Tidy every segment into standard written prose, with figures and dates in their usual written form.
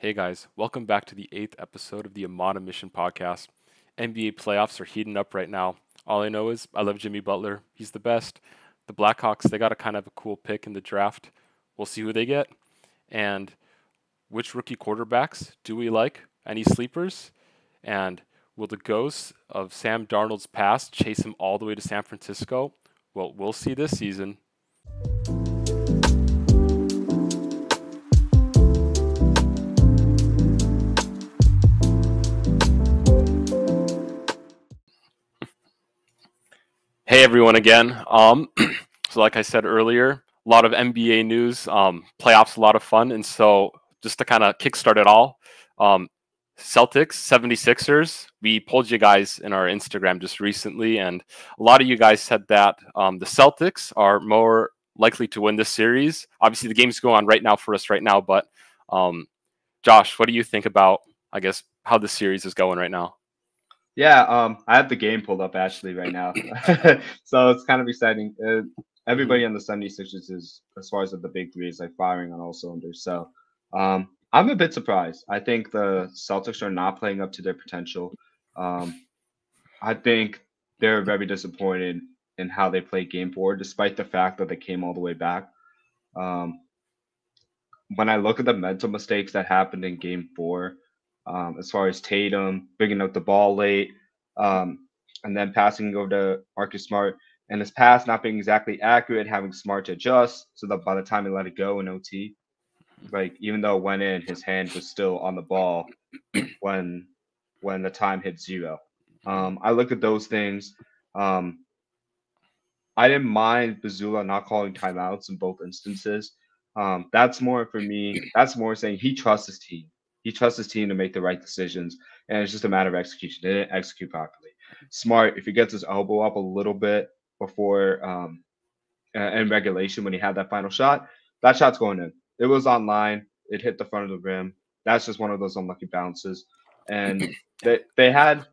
Hey guys, welcome back to the eighth episode of the Amana Mission podcast. NBA playoffs are heating up right now. All I know is I love Jimmy Butler. He's the best. The Blackhawks, they got a kind of a cool pick in the draft. We'll see who they get. And which rookie quarterbacks do we like? Any sleepers? And will the ghosts of Sam Darnold's past chase him all the way to San Francisco? Well, we'll see this season. Hey everyone again. So like I said earlier, a lot of NBA news, playoffs, a lot of fun. And so just to kind of kickstart it all, um, Celtics, 76ers, we polled you guys in our Instagram just recently, and a lot of you guys said that the Celtics are more likely to win this series. Obviously, the game's going on right now for us right now, but um, Josh, what do you think about, I guess, how the series is going right now? Yeah, I have the game pulled up actually right now. So it's kind of exciting. Hmm. Everybody on the 76ers is, as far as the big three, is like firing on all cylinders. So I'm a bit surprised. I think the Celtics are not playing up to their potential. Um, I think they're very disappointed in how they played game four, despite the fact that they came all the way back. Um, when I look at the mental mistakes that happened in game four, as far as Tatum bringing up the ball late, and then passing over to Marcus Smart, and his pass not being exactly accurate, having Smart to adjust so that by the time he let it go in OT, like even though it went in, his hand was still on the ball when when the time hit zero. I look at those things. Um, I didn't mind Bazula not calling timeouts in both instances. That's more for me. That's more saying he trusts his team. He trusts his team to make the right decisions, and it's just a matter of execution. They didn't execute properly. Smart, if he gets his elbow up a little bit before in regulation when he had that final shot, that shot's going in. It was on line. It hit the front of the rim. That's just one of those unlucky bounces. And they had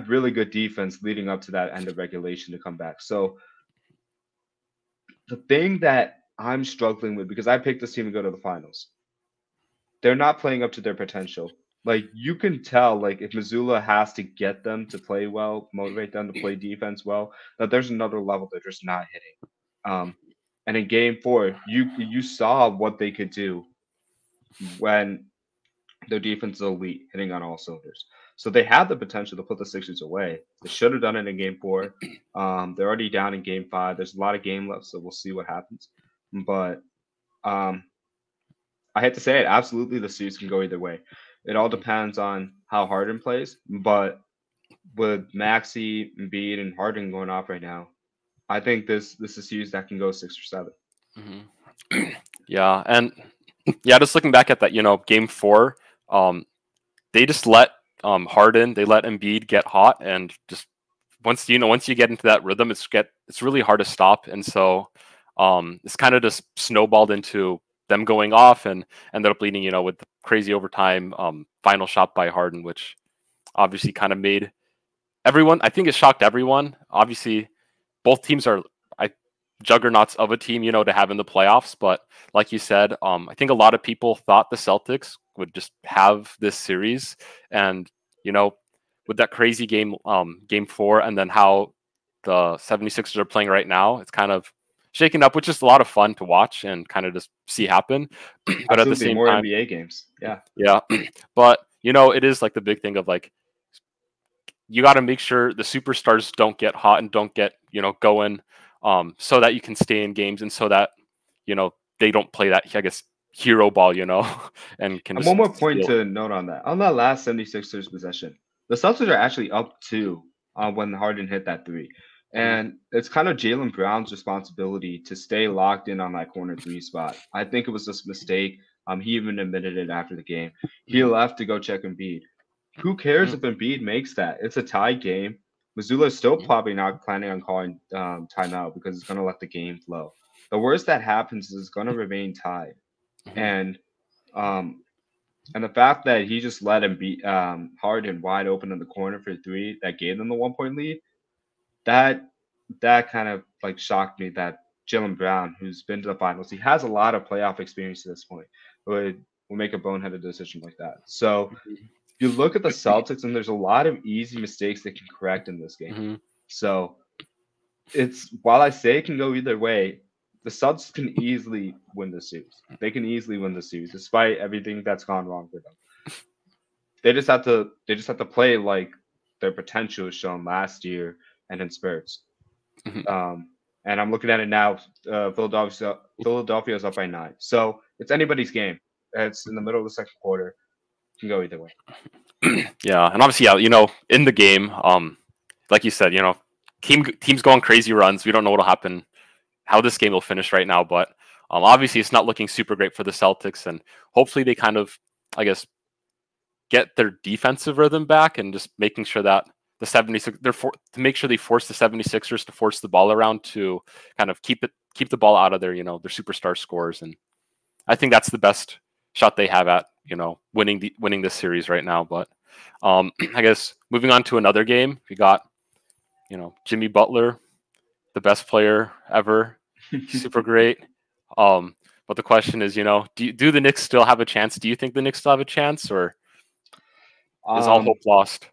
really good defense leading up to that end of regulation to come back. So the thing that I'm struggling with, because I picked this team to go to the finals, they're not playing up to their potential. Like you can tell, like if Missoula has to get them to play well, motivate them to play defense well, that there's another level they're just not hitting. Um, and in Game Four, you saw what they could do when their defense is elite, hitting on all cylinders. So they had the potential to put the Sixers away. They should have done it in Game Four. They're already down in Game Five. There's a lot of game left, so we'll see what happens. But um, I hate to say it, absolutely the series can go either way. It all Hmm. depends on how Harden plays, but with Maxi, Embiid, and Harden going off right now, I think this is a series that can go 6 or 7. Hmm. Yeah, and yeah, just looking back at that, game four, um, they just let Harden, they let Embiid get hot, and just once you get into that rhythm, it's really hard to stop, and so it's kind of just snowballed into them going off and ended up leading, with the crazy overtime final shot by Harden, which obviously kind of made everyone. I think it shocked everyone. Obviously, both teams are I juggernauts of a team, to have in the playoffs. But like you said, I think a lot of people thought the Celtics would just have this series, and you know, with that crazy game four, and then how the 76ers are playing right now, it's kind of shaken up, which is a lot of fun to watch and kind of just see happen. But at the Absolutely, same more time, NBA games. Yeah, yeah, but it is like the big thing of like you got to make sure the superstars don't get hot and don't get going, so that you can stay in games and so that they don't play that, I guess, hero ball, and can and just one more point steal. to note on that. On that last 76ers possession, the Celtics are actually up two when Harden hit that three. Mhm. And it's kind of Jalen Brown's responsibility to stay locked in on that corner three spot. I think it was just a mistake. He even admitted it after the game. He Mhm. left to go check Embiid. Who cares Mhm. if Embiid makes that? It's a tie game. Missoula is still Mhm. probably not planning on calling timeout because it's going to let the game flow. The worst that happens is it's going to remain tied. Mhm. And um, and the fact that he just let him be Harden wide open in the corner for three that gave them the 1 point lead, that that kind of like shocked me that Jalen Brown, who's been to the finals, he has a lot of playoff experience at this point. But will make a boneheaded decision like that. So you look at the Celtics, and there's a lot of easy mistakes they can correct in this game. Mm-hmm. So it's while I say it can go either way, the Celtics can easily win the series. They can easily win the series, despite everything that's gone wrong for them. They just have to play like their potential was shown last year and in spurts. Mm-hmm. Um, and I'm looking at it now. Philadelphia's up by 9, so it's anybody's game. It's in the middle of the second quarter. It can go either way. Yeah, and obviously, yeah, in the game, like you said, teams going crazy runs. We don't know what'll happen, how this game will finish right now, but obviously, it's not looking super great for the Celtics, and hopefully, they kind of, I guess, get their defensive rhythm back and just making sure that the 76 to make sure they force the 76ers to force the ball around to kind of keep the ball out of their their superstar scores, and I think that's the best shot they have at winning this series right now. But I guess moving on to another game, we got Jimmy Butler, the best player ever, super great. But the question is, do the Knicks still have a chance? Do you think the Knicks still have a chance, or is all hope lost?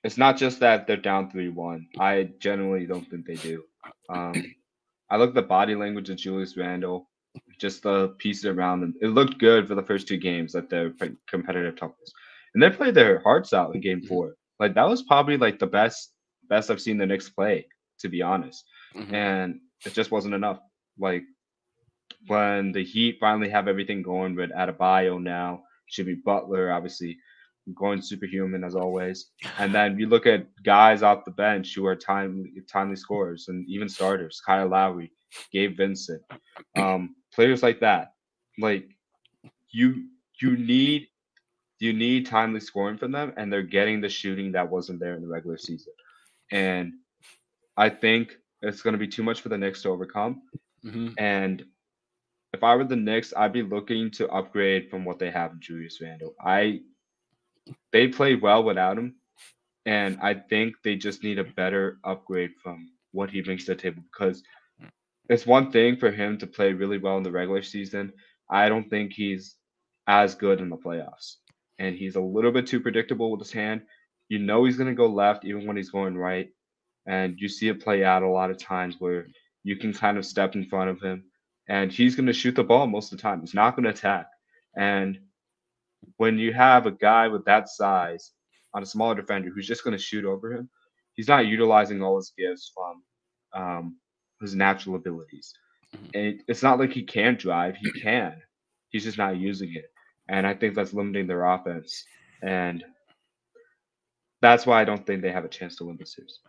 It's not just that they're down 3-1. I genuinely don't think they do. I look at the body language of Julius Randle, just the pieces around him. It looked good for the first 2 games at their competitive toughness, and they played their hearts out in Game 4. Like that was probably like the best I've seen the Knicks play, to be honest. Mm-hmm. And it just wasn't enough. Like when the Heat finally have everything going with Adebayo now, Jimmy Butler, obviously going superhuman as always. And then you look at guys off the bench who are timely scorers and even starters, Kyle Lowry, Gabe Vincent, players like that. Like you need timely scoring from them, and they're getting the shooting that wasn't there in the regular season. And I think it's going to be too much for the Knicks to overcome. Mm-hmm. And if I were the Knicks, I'd be looking to upgrade from what they have in Julius Randle. They played well without him, and I think they just need a better upgrade from what he brings to the table, because it's one thing for him to play really well in the regular season. I don't think he's as good in the playoffs, and he's a little bit too predictable with his hand. He's going to go left even when he's going right, and you see it play out a lot of times where you can kind of step in front of him, and he's going to shoot the ball most of the time. He's not going to attack, and when you have a guy with that size on a smaller defender who's just going to shoot over him, he's not utilizing all his gifts from his natural abilities. And it's not like he can't drive; he can. He's just not using it, and I think that's limiting their offense. And that's why I don't think they have a chance to win the series.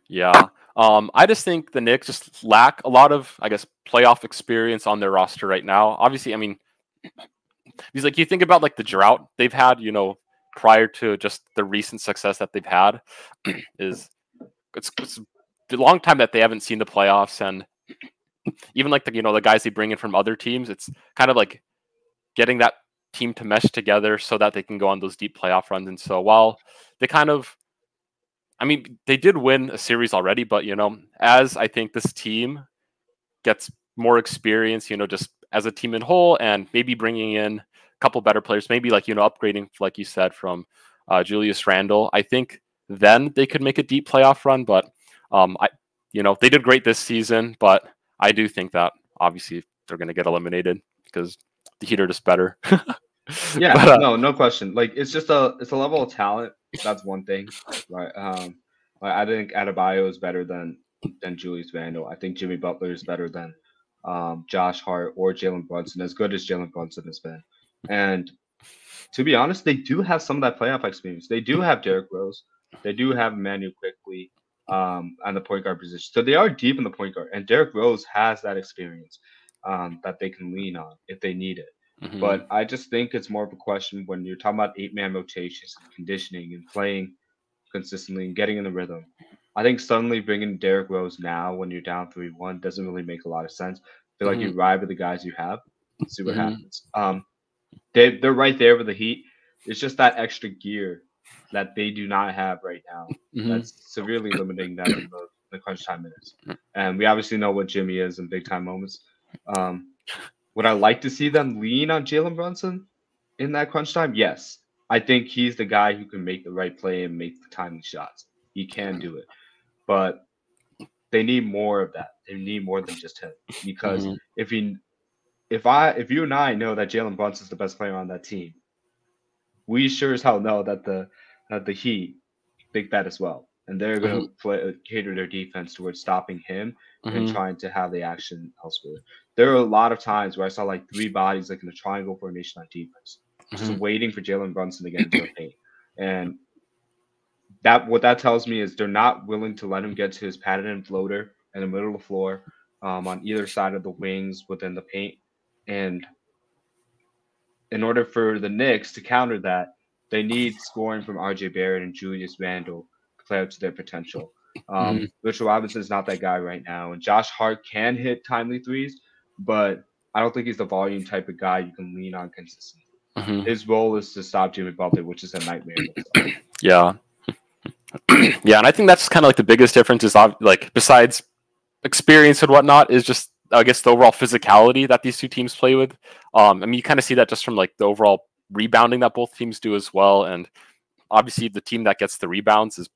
Yeah. I just think the Knicks just lack a lot of, I guess, playoff experience on their roster right now. Obviously, I mean, because like you think about like the drought they've had, prior to just the recent success that they've had, it's a long time that they haven't seen the playoffs, and even like the guys they bring in from other teams, it's kind of like getting that team to mesh together so that they can go on those deep playoff runs. And so while they kind of, I mean, they did win a series already, but as I think this team gets more experience, just as a team in whole, and maybe bringing in a couple better players, maybe like upgrading, like you said, from Julius Randle, I think then they could make a deep playoff run. But they did great this season, but I do think that obviously they're going to get eliminated because the Heat are just better. Yeah, but, no question. Like it's a level of talent. That's one thing, right? Like I think Adebayo is better than Julius Randle. I think Jimmy Butler is better than Josh Hart or Jalen Brunson, as good as Jalen Brunson has been. And to be honest, they do have some of that playoff experience. They do have Derrick Rose. They do have Manu quickly on the point guard position. So they are deep in the point guard, and Derrick Rose has that experience that they can lean on if they need it. mm-hmm. But I just think it's more of a question when you're talking about 8-man rotations and conditioning and playing consistently and getting in the rhythm. I think suddenly bringing Derrick Rose now when you're down 3-1 doesn't really make a lot of sense. I feel like you ride with the guys you have, see what happens. They're right there with the Heat. It's just that extra gear that they do not have right now. That's severely limiting them in the crunch time minutes. And we obviously know what Jimmy is in big time moments. Would I like to see them lean on Jalen Brunson? in that crunch time, yes, I think he's the guy who can make the right play and make the timely shots. He can do it, but they need more of that. They need more than just him because Mm-hmm. if he if you and I know that Jalen Brunson's the best player on that team, we sure as hell know that the Heat think that as well, and they're going Mm-hmm. to play cater their defense towards stopping him and Mm-hmm. trying to have the action elsewhere. There are a lot of times where I saw like three bodies like in a triangle formation on defense, just Mm-hmm. waiting for Jalen Brunson to get into the paint, and that what that tells me is they're not willing to let him get to his padded in floater in the middle of the floor, on either side of the wings within the paint, and in order for the Knicks to counter that, they need scoring from RJ Barrett and Julius Randle to play up to their potential. Mm-hmm. Mitchell Robinson is not that guy right now, and Josh Hart can hit timely threes, but I don't think he's the volume type of guy you can lean on consistently. Mm-hmm. His role is to stop Jimmy Butler, which is a nightmare in itself. Yeah. Yeah, and I think that's kind of like the biggest difference is like besides experience and whatnot is just I guess the overall physicality that these two teams play with. I mean, you kind of see that just from like the overall rebounding that both teams do as well, and obviously the team that gets the rebounds is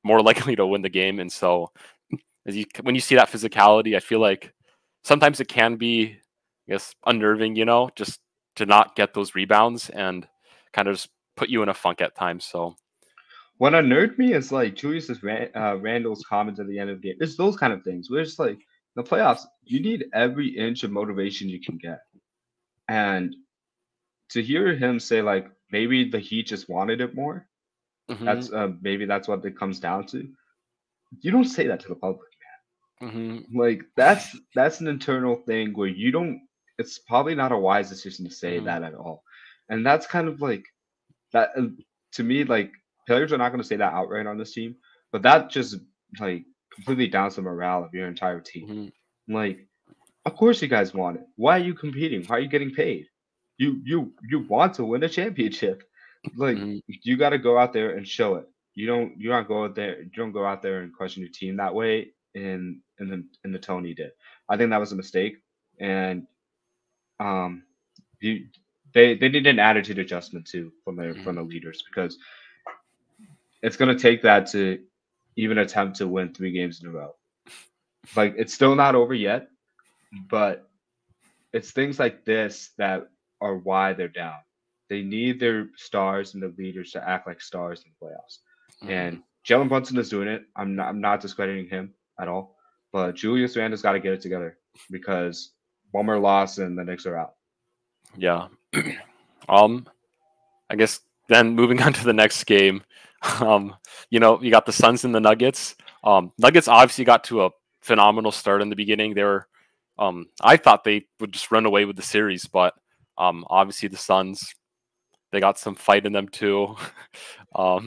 more likely to win the game. And so, when you see that physicality, I feel like sometimes it can be, I guess, unnerving. Just to not get those rebounds and kind of just put you in a funk at times. So. What unnerved me is like Randall's comments at the end of the game. It's those kind of things where it's like the playoffs, you need every inch of motivation you can get. And to hear him say like maybe the Heat just wanted it more, Hmm. that's maybe that's what it comes down to. You don't say that to the public. Hmm. Like that's an internal thing where you don't. It's probably not a wise decision to say Hmm. that at all. And that's kind of like that to me. Like players are not going to say that outright on this team, but that just like completely downs the morale of your entire team. Hmm. Like, of course you guys want it. Why are you competing? Why are you getting paid? You want to win a championship. Like Hmm. you got to go out there and show it. You don't go out there. You don't go out there and question your team that way. In the tone he did, I think that was a mistake. And um, you they need an attitude adjustment too from the leaders because it's going to take that to even attempt to win 3 games in a row. Like it's still not over yet, but it's things like this that are why they're down. They need their stars and the leaders to act like stars in the playoffs. Hmm. And Jalen Brunson is doing it. I'm not discrediting him at all. But Julius Randle's got to get it together because one more loss and the Knicks are out. Yeah. um, I guess then moving on to the next game, you got the Suns and the Nuggets. Nuggets obviously got to a phenomenal start in the beginning. I thought they would just run away with the series, but obviously the Suns, they got some fight in them too. How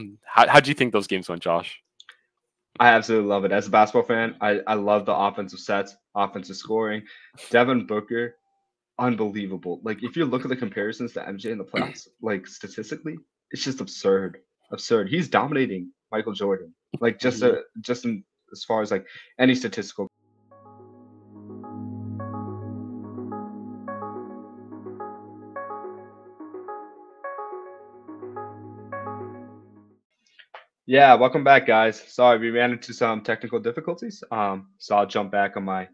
do you think those games went, Josh? I absolutely love it. As a basketball fan, I love the offensive sets, offensive scoring. Devin Booker, unbelievable. Like if you look at the comparisons to MJ in the playoffs, like statistically, it's just absurd. Absurd. He's dominating Michael Jordan. Like Hmm. just in as far as like any statistical. Yeah, welcome back, guys. Sorry, we ran into some technical difficulties. So I'll jump back on my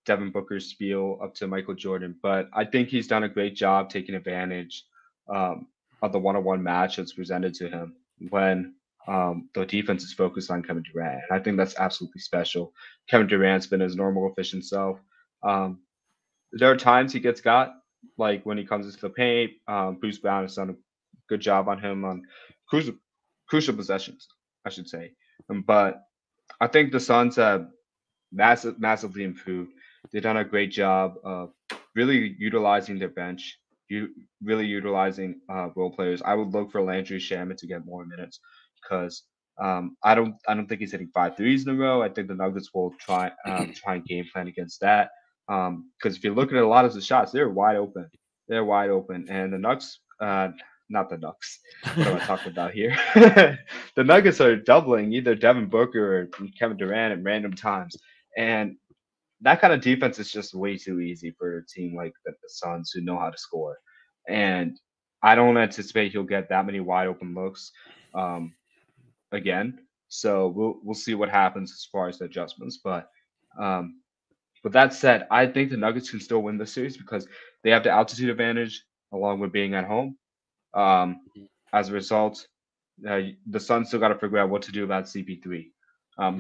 Devin Booker spiel up to Michael Jordan, but I think he's done a great job taking advantage um, of the one-on-one match that's presented to him when the defense is focused on Kevin Durant. And I think that's absolutely special. Kevin Durant's been his normal, efficient self. Um, there are times he gets got, like when he comes into the paint. Bruce Brown has done a good job on him on crucial, crucial possessions, I should say. But I think the Suns have massively improved. They've done a great job of really utilizing their bench, really utilizing role players. I would look for Landry Shamet to get more minutes because I don't think he's hitting 5 threes in a row. I think the Nuggets will try and game plan against that. Because if you look at a lot of the shots, they're wide open. They're wide open, and the Nuggets, not the Nuggets. What am I talking about here? The Nuggets are doubling either Devin Booker or Kevin Durant at random times. And that kind of defense is just way too easy for a team like the Suns who know how to score. And I don't anticipate he'll get that many wide open looks um, again. So we'll see what happens as far as the adjustments. But um, with that said, I think the Nuggets can still win this series because they have the altitude advantage along with being at home. Um, Mhm. as a result, the Suns still got to figure out what to do about CP3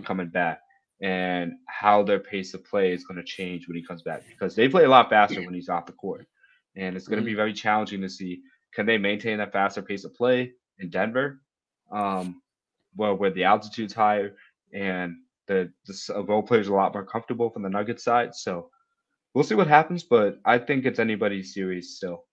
coming back and how their pace of play is going to change when he comes back because they play a lot faster when he's off the court. And it's going to be Mhm. very challenging to see can they maintain that faster pace of play in Denver, um, where the altitude's higher and the role players are a lot more comfortable from the Nuggets side. So we'll see what happens, but I think it's anybody's series still.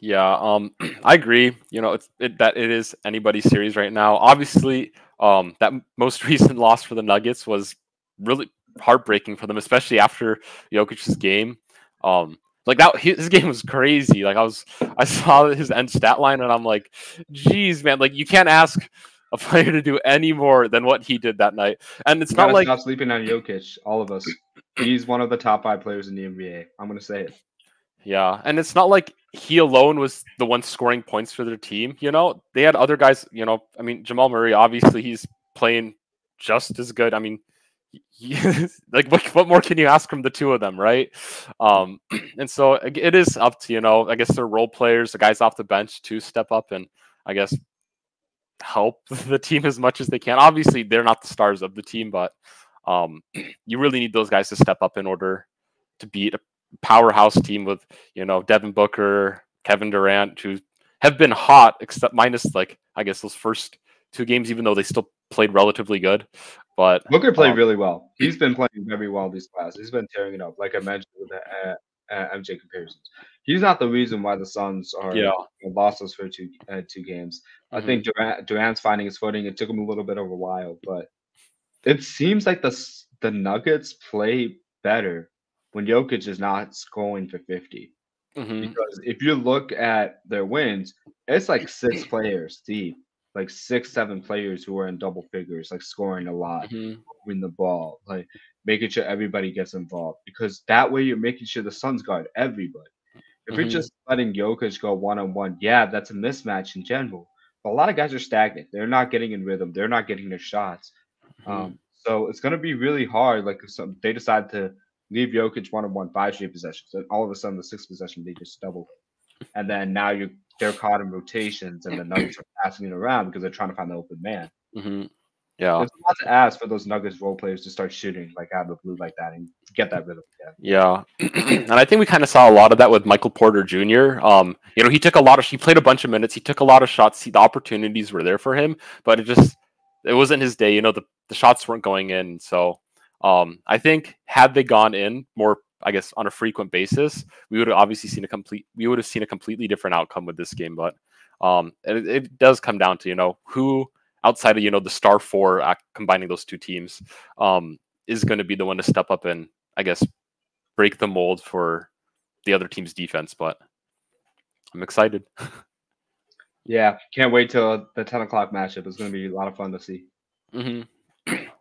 Yeah, I agree. That it is anybody's series right now. Obviously, that most recent loss for the Nuggets was really heartbreaking for them, especially after Jokic's game. Like that, his game was crazy. I saw his end stat line, and I'm like, geez, man, like you can't ask a player to do any more than what he did that night. And it's We not gotta like stop sleeping on Jokic, all of us. He's one of the top 5 players in the NBA. I'm gonna say it. Yeah, and it's not like he alone was the one scoring points for their team. They had other guys. I mean, Jamal Murray. Obviously, he's playing just as good. I mean, like what more can you ask from the two of them, right? Um, and so it is up to I guess their role players, the guys off the bench, to step up and I guess help the team as much as they can. Obviously, they're not the stars of the team, but you really need those guys to step up in order to beat a powerhouse team with Devin Booker, Kevin Durant, who have been hot, except minus like I guess those first two games, even though they still played relatively good. But Booker played really well. He's been playing very well these class. He's been tearing it up, like I mentioned with the MJ comparisons. He's not the reason why the Suns yeah, are lost those for two games. I hmm think Durant's finding his footing. It took him a little bit of a while, but it seems like the Nuggets play better when Jokic is not scoring for 50. hmm Because if you look at their wins, it's like 6 players deep, like 6, 7 players who are in double figures, like scoring a lot, hmm moving the ball, like making sure everybody gets involved. Because that way you're making sure the Suns guard everybody. If you're hmm just letting Jokic go 1-on-1, yeah, that's a mismatch in general. But a lot of guys are stagnant. They're not getting in rhythm. They're not getting their shots. hmm So it's going to be really hard. Like if they decide to leave Jokic 1-on-1 5 straight possessions, and all of a sudden the sixth possession they just double, and then now they're caught in rotations, and the Nuggets are passing it around because they're trying to find the open man. hmm yeah. It's a lot to ask for those Nuggets role players to start shooting like out of the blue like that and get that rhythm again. Yeah, and I think we kind of saw a lot of that with Michael Porter Jr. He played a bunch of minutes. He took a lot of shots. The opportunities were there for him, but it wasn't his day. The shots weren't going in. So, I think had they gone in more, I guess, on a frequent basis, we would have seen a completely different outcome with this game. But, it does come down to who outside of the star four combining those two teams, is going to be the one to step up and I guess break the mold for the other team's defense, but I'm excited. Yeah, can't wait till the 10 o'clock matchup. It's going to be a lot of fun to see. hmm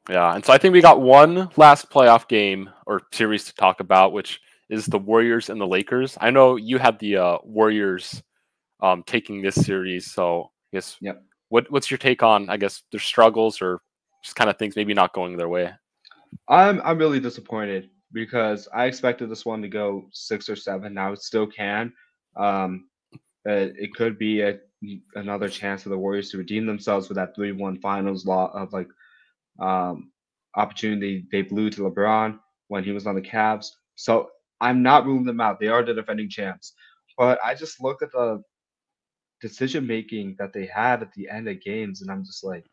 Yeah, and so I think we got one last playoff game or series to talk about, which is the Warriors and the Lakers. I know you had the Warriors taking this series, so I guess Yep. what's your take on I guess their struggles or just kind of things maybe not going their way? I'm really disappointed because I expected this one to go 6 or 7. Now it still can. Um, it could be another chance for the Warriors to redeem themselves with that 3-1 finals law of like um, opportunity they blew to LeBron when he was on the Cavs. So I'm not ruling them out. They are the defending champs. But I just look at the decision making that they had at the end of games, and I'm just like,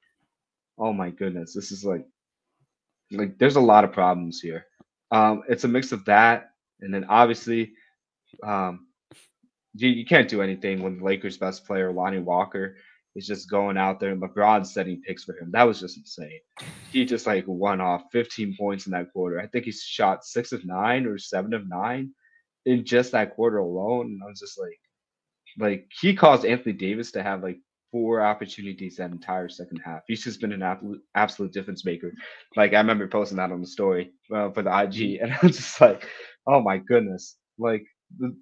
oh my goodness, this is like there's a lot of problems here. It's a mix of that, and then obviously um, you can't do anything when the Lakers' best player, Lonnie Walker, is just going out there and LeBron's setting picks for him. That was just insane. He just like won off 15 points in that quarter. I think he shot 6 of 9 or 7 of 9 in just that quarter alone. And I was just like he caused Anthony Davis to have like 4 opportunities that entire second half. He's just been an absolute difference maker. Like I remember posting that on the story for the Mhm. IG, and I was just like, oh my goodness, like the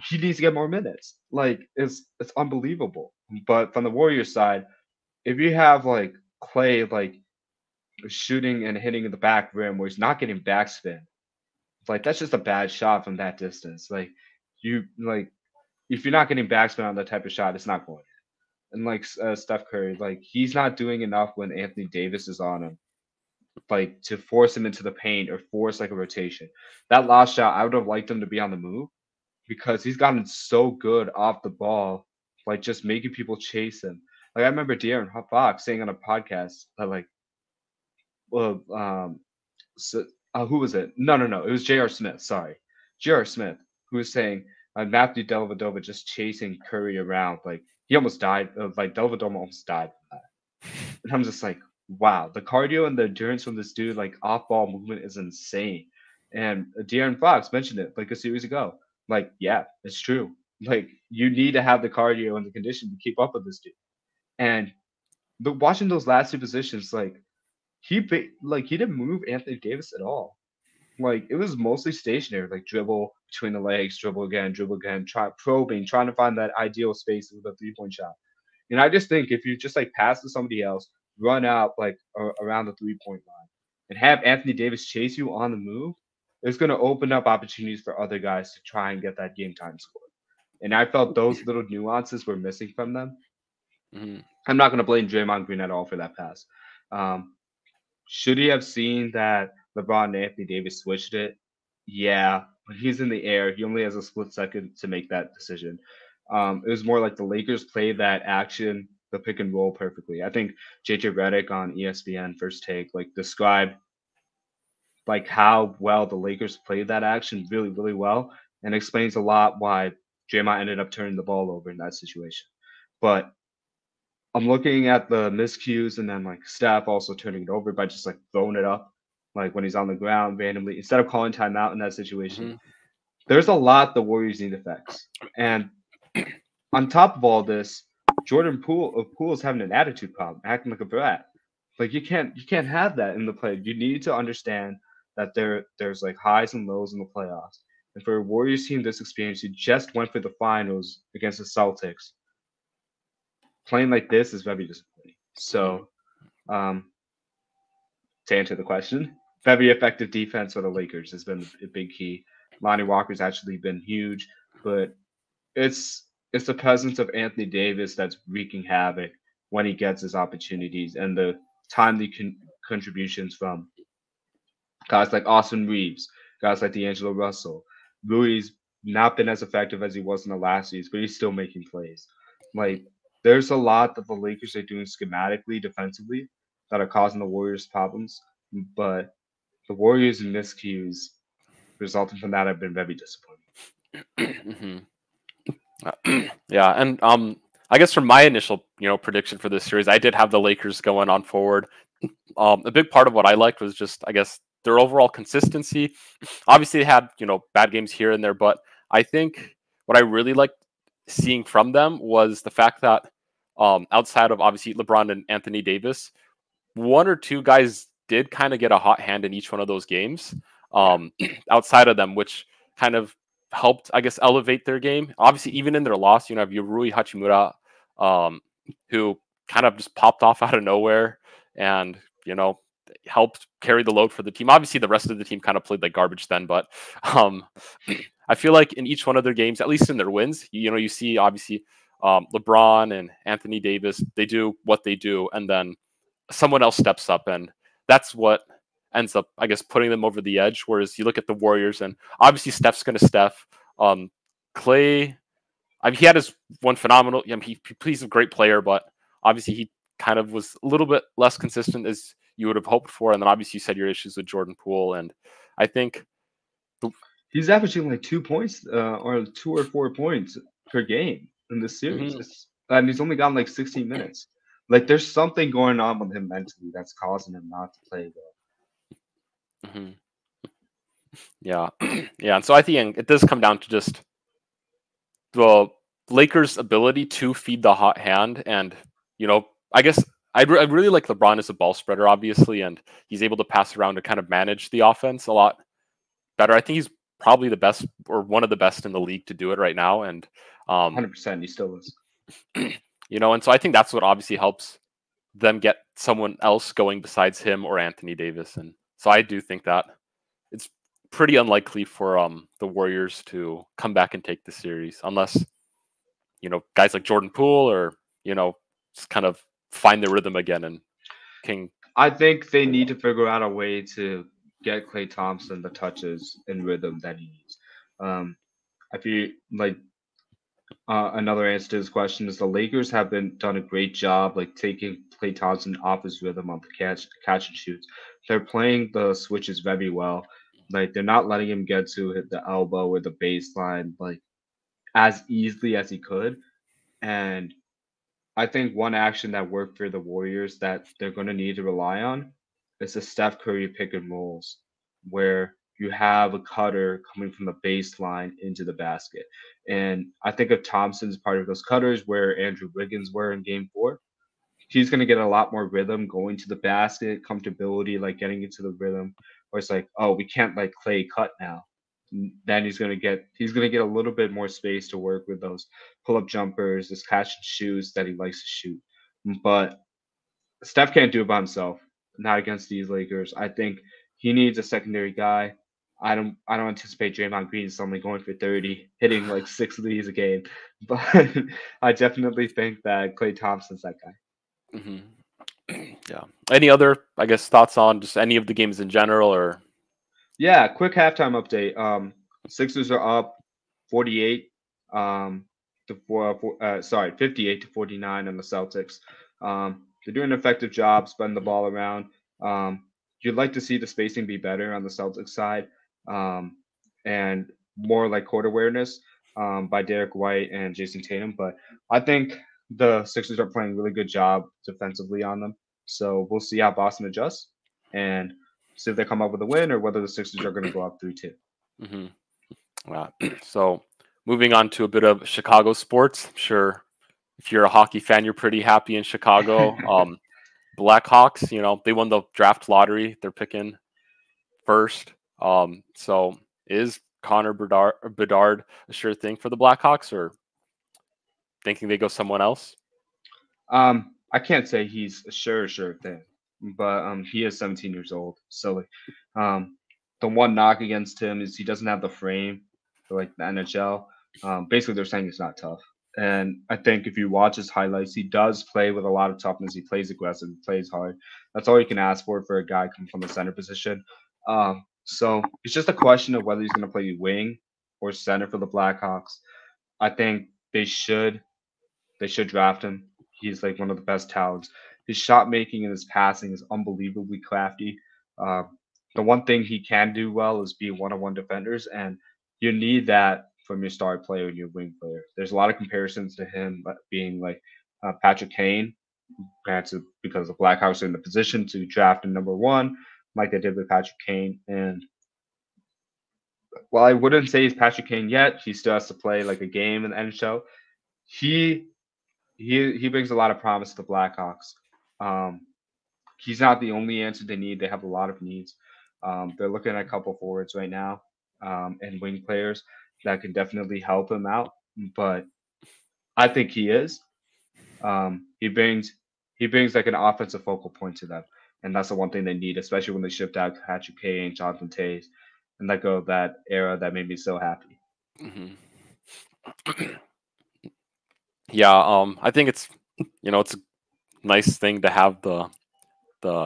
he needs to get more minutes. Like it's unbelievable. But from the Warriors side, if you have like Clay like shooting and hitting in the back rim where he's not getting backspin, like that's just a bad shot from that distance. Like you like if you're not getting backspin on that type of shot, it's not going. And like Steph Curry, like he's not doing enough when Anthony Davis is on him, like to force him into the paint or force like a rotation. That last shot, I would have liked him to be on the move because he's gotten so good off the ball, like just making people chase him. Like I remember De'Aaron Fox saying on a podcast that like, well, so, who was it? No, it was J.R. Smith. Sorry, J.R. Smith, who was saying Matthew Dellavedova just chasing Curry around, like he almost died. Like Dellavedova almost died from that. And I'm just like, wow, the cardio and the endurance from this dude, like off ball movement, is insane. And De'Aaron Fox mentioned it like a series ago. Like, yeah, it's true. Like, you need to have the cardio and the condition to keep up with this dude. And but watching those last two positions, like he didn't move Anthony Davis at all. Like it was mostly stationary, like dribble between the legs, dribble again, try probing, trying to find that ideal space with a 3 point shot. And I just think if you just like pass to somebody else, run out like around the 3 point line, and have Anthony Davis chase you on the move, it's going to open up opportunities for other guys to try and get that game time score. And I felt those little nuances were missing from them. Mhm. I'm not going to blame Draymond Green at all for that pass. Um, should he have seen that LeBron and Anthony Davis switched it? Yeah, but he's in the air. He only has a split second to make that decision. It was more like the Lakers played that action, the pick and roll perfectly. I think JJ Redick on ESPN First Take like described like how well the Lakers played that action really, really well, and explains a lot why Draymond ended up turning the ball over in that situation. But I'm looking at the miscues and then like Steph also turning it over by just like throwing it up, like when he's on the ground randomly instead of calling timeout in that situation. Mhm. There's a lot the Warriors need to fix, and on top of all this, Jordan Poole is having an attitude problem, acting like a brat. Like you can't have that in the play. You need to understand that there's like highs and lows in the playoffs. And for a Warriors team this experience, who just went for the finals against the Celtics, playing like this is very disappointing. Mhm. So um, to answer the question, very effective defense for the Lakers has been a big key. Lonnie Walker's actually been huge, but it's the presence of Anthony Davis that's wreaking havoc when he gets his opportunities and the timely contributions from guys like Austin Reeves, guys like D'Angelo Russell. Rui's not been as effective as he was in the last season, but he's still making plays. Like there's a lot that the Lakers are doing schematically, defensively, that are causing the Warriors problems. But the Warriors' miscues resulting from that have been very disappointing. Mhm. Yeah, and I guess from my initial prediction for this series, I did have the Lakers going on forward. A big part of what I liked was just, I guess, their overall consistency. Obviously, they had bad games here and there, but I think what I really liked seeing from them was the fact that outside of obviously LeBron and Anthony Davis, one or two guys did kind of get a hot hand in each one of those games. Yeah. Outside of them, which kind of helped, I guess, elevate their game. Obviously, even in their loss, have Rui Hachimura, um, who kind of just popped off out of nowhere and helped carry the load for the team. Obviously, the rest of the team kind of played like garbage then, but um, I feel like in each one of their games, at least in their wins, you see obviously LeBron and Anthony Davis, they do what they do, and then someone else steps up, and that's what ends up, I guess, putting them over the edge. Whereas you look at the Warriors, and obviously Steph's going to Steph. Clay, I mean, he had his one phenomenal. He's a great player, but obviously he kind of was a little bit less consistent as you would have hoped for. And then obviously you said your issues with Jordan Poole, and I think, He's averaging like 2 points or 2 or 4 points per game in this series. mhm, And he's only gotten like 16 minutes. Like there's something going on with him mentally that's causing him not to play well. mhm, yeah, yeah. And so I think it does come down to just the Lakers' ability to feed the hot hand, and I guess I really like LeBron as a ball spreader, obviously, and he's able to pass around to kind of manage the offense a lot better. I think he's probably the best or one of the best in the league to do it right now. And 100%. He still is. and so I think that's what obviously helps them get someone else going besides him or Anthony Davis. And so I do think that it's pretty unlikely for the Warriors to come back and take the series unless guys like Jordan Poole or just kind of find their rhythm again and King. I think they need to figure out a way to get Klay Thompson the touches and rhythm that he needs. I feel like another answer to this question is the Lakers have done a great job like taking Klay Thompson off his rhythm on the catch and shoots. They're playing the switches very well. Like they're not letting him get to hit the elbow or the baseline like as easily as he could. And I think one action that worked for the Warriors that they're going to need to rely on is the Steph Curry pick and rolls, where you have a cutter coming from the baseline into the basket. And I think if Thompson's part of those cutters where Andrew Wiggins were in game four, he's going to get a lot more rhythm going to the basket, comfortability, like getting into the rhythm. Or it's like, oh, we can't let Clay cut now. Then he's gonna get a little bit more space to work with those pull up jumpers, his catch and shoots that he likes to shoot. But Steph can't do it by himself. Not against these Lakers. I think he needs a secondary guy. I don't anticipate Draymond Green suddenly going for 30, hitting like six of these a game. But I definitely think that Klay Thompson's that guy. Hmm. Yeah. Any other, I guess, thoughts on just any of the games in general, or? Yeah, quick halftime update. Sixers are up 48 sorry, 58 to 49 on the Celtics. They're doing an effective job spreading the ball around. You'd like to see the spacing be better on the Celtics side, and more like court awareness by Derek White and Jason Tatum. But I think the Sixers are playing a really good job defensively on them. So we'll see how Boston adjusts and see if they come up with a win or whether the Sixers are going to go up 3-2. Mm-hmm. So moving on to a bit of Chicago sports. I'm sure if you're a hockey fan, you're pretty happy in Chicago. Blackhawks, they won the draft lottery. They're picking first. So is Connor Bedard a sure thing for the Blackhawks, or thinking they go someone else? I can't say he's a sure thing, but he is 17 years old. So like, the one knock against him is he doesn't have the frame for like the NHL. Basically, they're saying he's not tough. And I think if you watch his highlights, he does play with a lot of toughness. He plays aggressive, he plays hard. That's all you can ask for a guy coming from the center position. So it's just a question of whether he's going to play wing or center for the Blackhawks. I think they should draft him. He's like one of the best talents. His shot making and his passing is unbelievably crafty. Uh, the one thing he can do well is be one-on-one defenders, and you need that from your star player and your wing player. There's a lot of comparisons to him being like Patrick Kane, granted because the Blackhawks are in the position to draft him number one, like they did with Patrick Kane. And while I wouldn't say he's Patrick Kane yet, he still has to play like a game in the NHL. He he brings a lot of promise to the Blackhawks. Um, he's not the only answer they need. They have a lot of needs. They're looking at a couple forwards right now and wing players that can definitely help him out. But I think he is. He brings like an offensive focal point to them, and that's the one thing they need, especially when they shift out Patrick Kane, Jonathan Tays, and let go of that era that made me so happy. Mm-hmm. Yeah, I think it's a nice thing to have the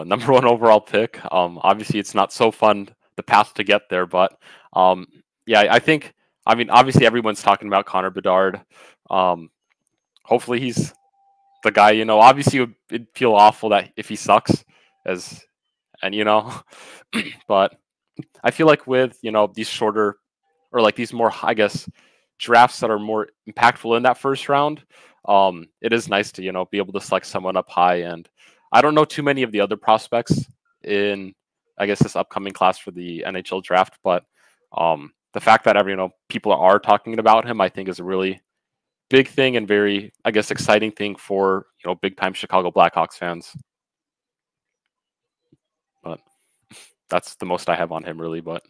number one overall pick. Obviously, it's not so fun the path to get there, but yeah, I mean, obviously, everyone's talking about Connor Bedard. Hopefully, he's the guy. Obviously, it'd feel awful that if he sucks, and but I feel like with these shorter or like these more, I guess, drafts that are more impactful in that first round, it is nice to be able to select someone up high. And I don't know too many of the other prospects in, I guess, this upcoming class for the NHL draft, but the fact that people are talking about him, I think, is a really big thing and very, I guess, exciting thing for big time Chicago Blackhawks fans. But that's the most I have on him, really. But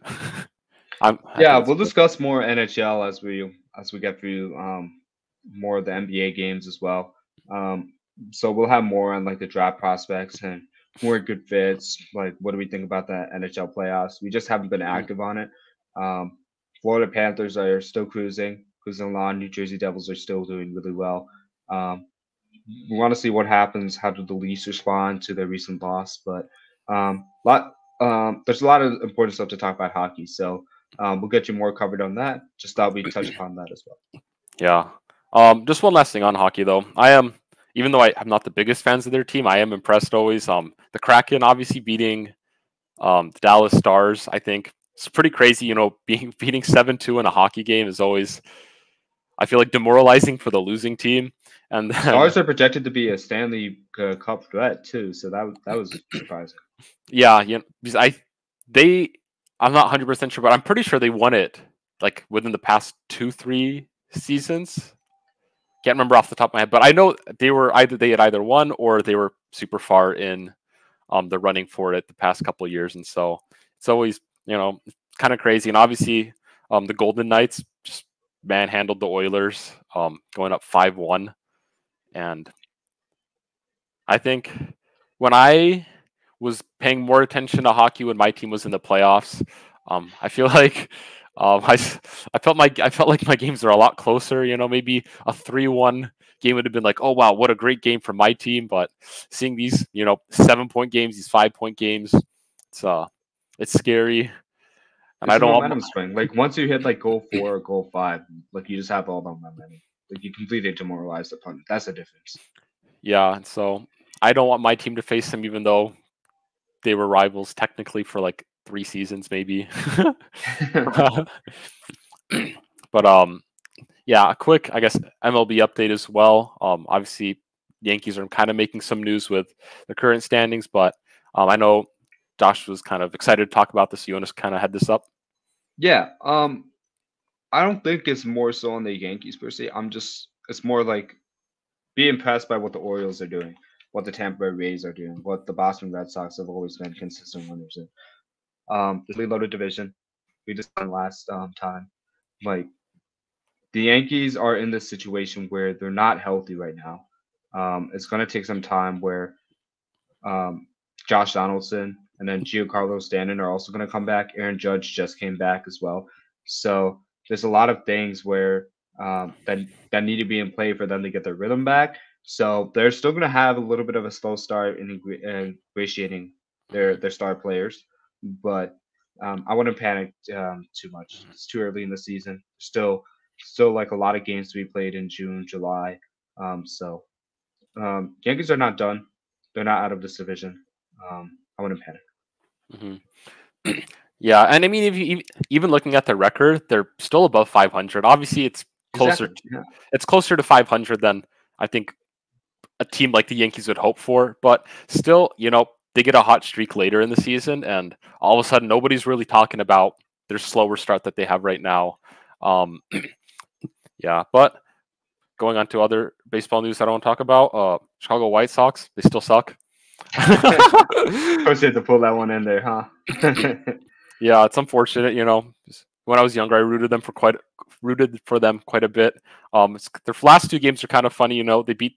I think Yeah, it's we'll good. discuss more NHL as we get through more of the NBA games as well. Um, so we'll have more on like the draft prospects and who are good fits. Like, what do we think about the NHL playoffs? We just haven't been Mhm. active on it. Um, Florida Panthers are still cruising along. New Jersey Devils are still doing really well. Um, we want to see what happens. How do the Leafs respond to their recent loss? But there's a lot of important stuff to talk about hockey. So we'll get you more covered on that. Just thought we'd touch upon that as well. Yeah. Just one last thing on hockey though. I am, even though I'm not the biggest fans of their team, I am impressed always. The Kraken obviously beating the Dallas Stars. I think it's pretty crazy. Beating 7-2 in a hockey game is always, I feel like, demoralizing for the losing team. And then Stars are projected to be a Stanley Cup threat too, so that was surprising. yeah, because I'm not 100% sure, but I'm pretty sure they won it like within the past 2-3 seasons. Can't remember off the top of my head, but I know they had either won or they were super far in the running for it the past couple of years, and so it's always kind of crazy. And obviously, the Golden Knights just manhandled the Oilers, going up 5-1, and I think when I was paying more attention to hockey when my team was in the playoffs, I feel like I felt like my games are a lot closer. Maybe a 3-1 game would have been like, oh wow, what a great game for my team. But seeing these 7-point games, these 5-point games, it's scary, and It's I a don't want. momentum swing. Like once you hit like goal 4 or goal 5, like you just have all the momentum. Like you completely demoralize the opponent. That's the difference. Yeah, and so I don't want my team to face them, even though they were rivals technically for like 3 seasons, maybe. But yeah, a quick, I guess, MLB update as well. Obviously, Yankees are kind of making some news with the current standings, but I know Josh was kind of excited to talk about this. You want to kind of head this up? Yeah. I don't think it's more so on the Yankees per se. It's more like be impressed by what the Orioles are doing, what the Tampa Bay Rays are doing, what the Boston Red Sox have always been consistent winners in. This really loaded division. We just won last time. Like the Yankees are in this situation where they're not healthy right now. It's going to take some time where um, Josh Donaldson and then Giancarlo Stanton are also going to come back. Aaron Judge just came back as well. So there's a lot of things where that need to be in play for them to get their rhythm back. So they're still going to have a little bit of a slow start in ingratiating their star players, but I wouldn't panic too much. It's too early in the season. Still like a lot of games to be played in June, July. So Yankees are not done. They're not out of this division. I wouldn't panic. Hmm. Yeah, and I mean, if you even looking at the record, they're still above 500. Obviously, closer. Exactly. Yeah. It's closer to 500 than I think a team like the Yankees would hope for. But still, they get a hot streak later in the season, and all of a sudden, nobody's really talking about their slower start that they have right now. Um, yeah, but going on to other baseball news I don't want to talk about, Chicago White Sox, they still suck. Of course, you had to pull that one in there, huh? Yeah, it's unfortunate. When I was younger, I rooted for them quite a bit. Their last 2 games are kind of funny. They beat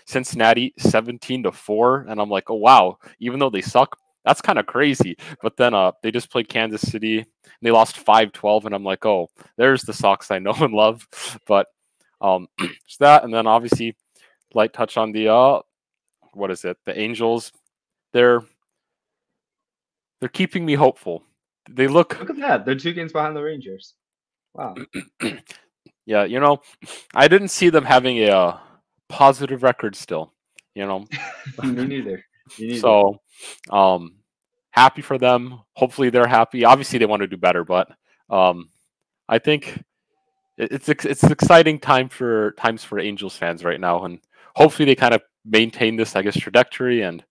Cincinnati 17-4, and I'm like, oh wow, even though they suck, that's kind of crazy. But then they just played Kansas City, and they lost 5-12, and I'm like, oh, there's the Sox I know and love. But it's that, and then obviously, light touch on the what is it? The Angels. They're keeping me hopeful. They look. Look at that. They're 2 games behind the Rangers. Wow. Yeah, I didn't see them having a positive record still. You know, Me neither. Me neither. so happy for them. Hopefully, they're happy. Obviously, they want to do better, but I think it's an exciting times for Angels fans right now, and hopefully they kind of maintain this, I guess, trajectory. And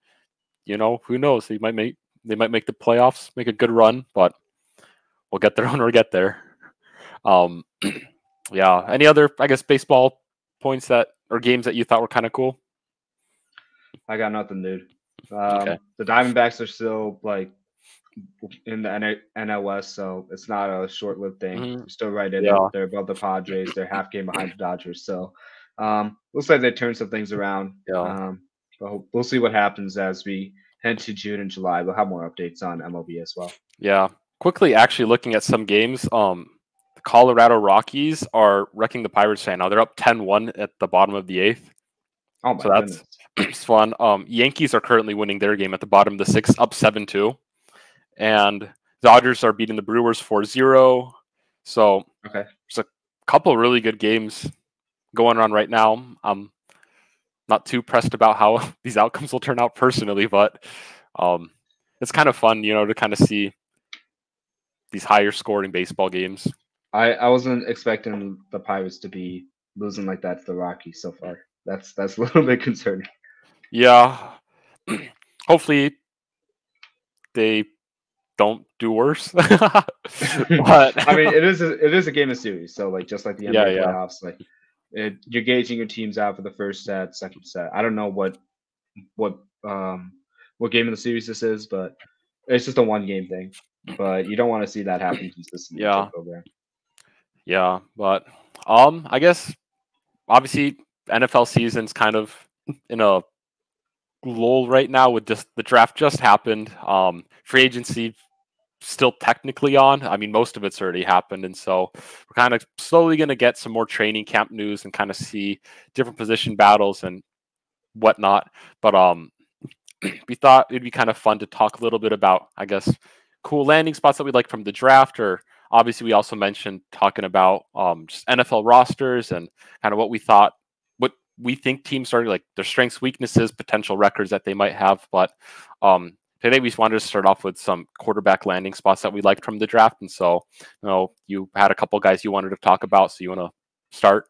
who knows? They might make the playoffs, make a good run, but we'll get there when we get there. Um, yeah. Any other, I guess, baseball points or games that you thought were kind of cool? I got nothing, dude. Okay. The Diamondbacks are still like in the NL West, so it's not a short-lived thing. Mhm. They're still right in it. Yeah, They're above the Padres. They're half game behind the Dodgers. So looks like they turned some things around. yeah, But we'll see what happens as we head to June and July. We'll have more updates on MLB as well. yeah. Quickly, actually looking at some games, the Colorado Rockies are wrecking the Pirates right now. They're up 10-1 at the bottom of the eighth. Oh my So that's goodness. it's fun. Yankees are currently winning their game at the bottom of the sixth, up 7-2. And Dodgers are beating the Brewers 4-0. So Okay. there's a couple really good games going on right now. I'm not too pressed about how these outcomes will turn out personally, but it's kind of fun, to kind of see these higher scoring baseball games. I wasn't expecting the Pirates to be losing like that to the Rockies so far. That's a little bit concerning. Yeah. Hopefully they don't do worse. But I mean, it is a game of series, so like just like the yeah, NBA yeah. playoffs, like you're gauging your teams out for the first set, second set. I don't know what um what game of the series this is, but it's just a one game thing. But you don't want to see that happen consistently to a Yeah. program. Yeah. But I guess obviously NFL season's kind of in a lull right now with just the draft just happened. Free agency still technically on. I mean, most of it's already happened, and so we're kind of slowly going to get some more training camp news and kind of see different position battles and whatnot. But we thought it'd be kind of fun to talk a little bit about, I guess, cool landing spots that we like from the draft, or obviously we also mentioned talking about just NFL rosters and kind of what we think teams are like, their strengths, weaknesses, potential records that they might have. But today we just wanted to start off with some quarterback landing spots that we liked from the draft. And so, you had a couple guys you wanted to talk about. So you want to start?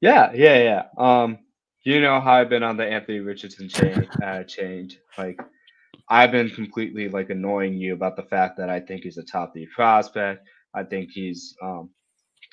Yeah. You know how I've been on the Anthony Richardson change. Like I've been completely like annoying you about the fact that I think he's a top three prospect. I think he's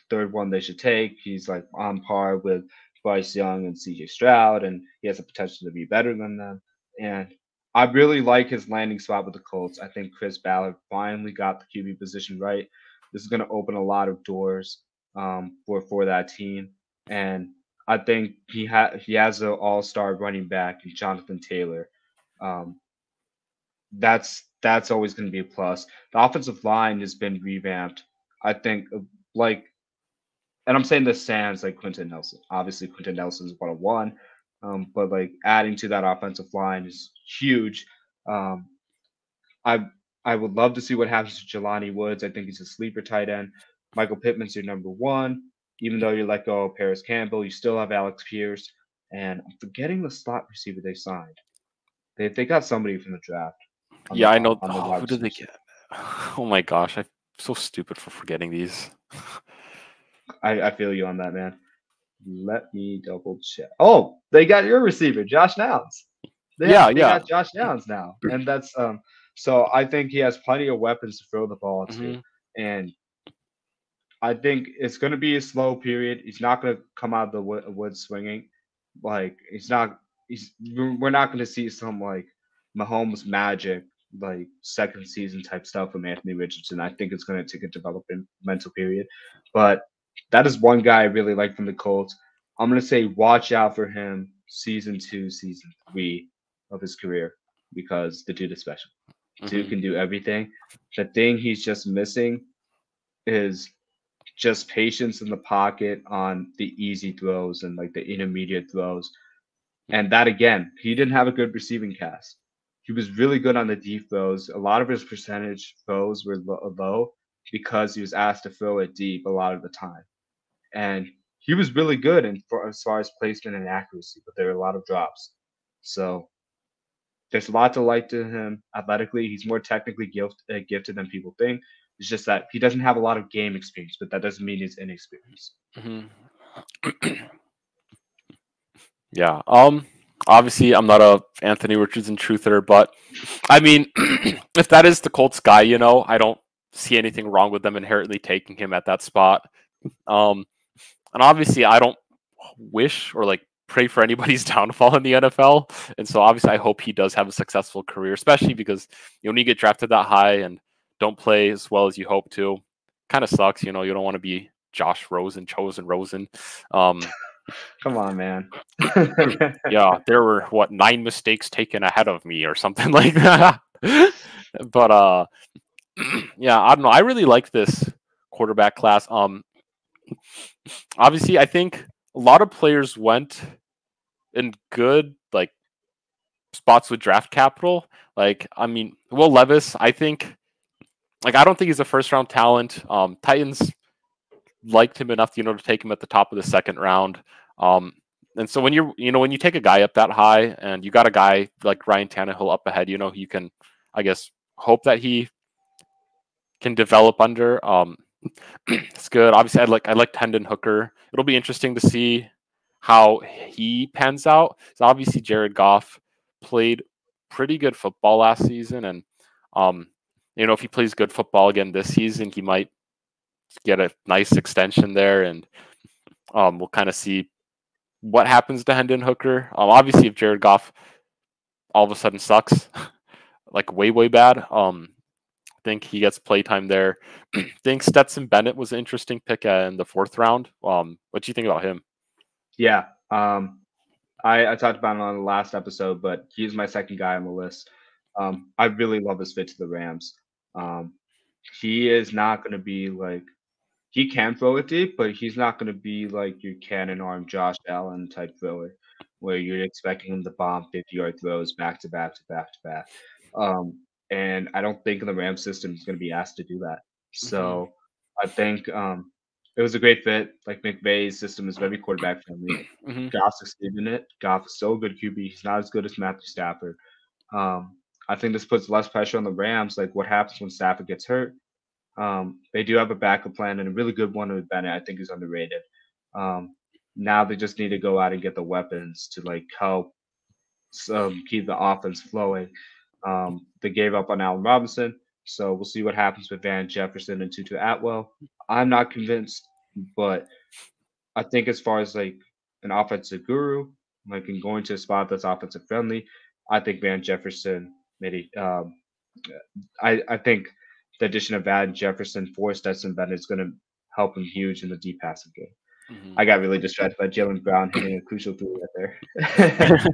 third one they should take. He's like on par with Bryce Young and CJ Stroud, and he has the potential to be better than them. And I really like his landing spot with the Colts. I think Chris Ballard finally got the QB position right. This is going to open a lot of doors for that team, and I think he has an all-star running back in Jonathan Taylor. Um, that's always going to be a plus. The offensive line has been revamped. I think like and I'm saying this sans like Quentin Nelson. Obviously, Quentin Nelson is 101, but like adding to that offensive line is huge. Um, I I would love to see what happens to Jelani Woods. I think he's a sleeper tight end. Michael Pittman's your number one. Even though you let go of Paris Campbell, you still have Alex Pierce. And I'm forgetting the slot receiver they signed. They got somebody from the draft on Yeah, the I know. on the Oh, wide who did they receivers. get? Oh my gosh, I'm so stupid for forgetting these. I feel you on that, man. Let me double check. Oh, they got your receiver, Josh Downs. They Yeah, have they yeah. got Josh Downs now, and that's so I think he has plenty of weapons to throw the ball to, Hmm. and I think it's going to be a slow period. He's not going to come out of the woods swinging. Like he's not. We're not going to see some like Mahomes magic, like second season type stuff from Anthony Richardson. I think it's going to take a developmental period, but that is one guy I really like from the Colts. I'm going to say watch out for him season two, season three of his career because the dude is special. Dude Hmm. can do everything. The thing he's just missing is just patience in the pocket on the easy throws and like the intermediate throws. And that again, he didn't have a good receiving cast. He was really good on the deep throws. A lot of his percentage throws were low because he was asked to throw it deep a lot of the time. And he was really good as far as placement and accuracy, but there were a lot of drops. So there's a lot to like to him athletically. He's more technically gifted than people think. It's just that he doesn't have a lot of game experience, but that doesn't mean he's inexperienced. Hmm. Yeah. Obviously, I'm not a Anthony Richardson truther, but I mean, if that is the Colts guy, I don't see anything wrong with them inherently taking him at that spot. Um, and obviously, I don't wish or like pray for anybody's downfall in the NFL. And so obviously I hope he does have a successful career, especially because when you get drafted that high and don't play as well as you hope to, kind of sucks. You don't want to be Josh Rosen, chosen Rosen. Um, Come on, man. yeah, there were 9 mistakes taken ahead of me or something like that. But yeah, I don't know. I really like this quarterback class. Obviously, I think a lot of players went in good like spots with draft capital. Like, I mean, Will Levis, I think, like, I don't think he's a first round talent. Titans liked him enough, to take him at the top of the second round. Um, and so when you take a guy up that high and you got a guy like Ryan Tannehill up ahead, you can, I guess, hope that he can develop under. It's good. Obviously, I like Hendon Hooker. It'll be interesting to see how he pans out. So obviously, Jared Goff played pretty good football last season, and um, if he plays good football again this season, he might get a nice extension there, and we'll kind of see what happens to Hendon Hooker. Obviously, if Jared Goff all of a sudden sucks, like way bad, think he gets playtime there. Think Stetson Bennett was an interesting pick in the fourth round. What do you think about him? Yeah. I talked about him on the last episode, but he's my second guy on the list. I really love his fit to the Rams. Um, he is not going to be like he can throw it deep, but he's not going to be like your cannon arm Josh Allen type thrower, where you're expecting him to bomb 50-yard throws back to back to back to back. And I don't think the Rams system is going to be asked to do that. Mm-hmm. So I think it was a great fit. Like McVay's system is very quarterback friendly. Mm-hmm. Goff succeeded in it. Goff is still a good QB. He's not as good as Matthew Stafford. I think this puts less pressure on the Rams. Like what happens when Stafford gets hurt? They do have a backup plan and a really good one with Bennett. I think he's underrated. Um, now they just need to go out and get the weapons to like help keep the offense flowing. They gave up on Allen Robinson, so we'll see what happens with Van Jefferson and Tutu Atwell. I'm not convinced, but I think as far as like an offensive guru, like in going to a spot that's offensive friendly, I think Van Jefferson maybe I think the addition of Van Jefferson for Stetson Bennett is going to help him huge in the deep passing game. Mm-hmm. I got really distracted by Jalen Brown hitting a crucial three right there.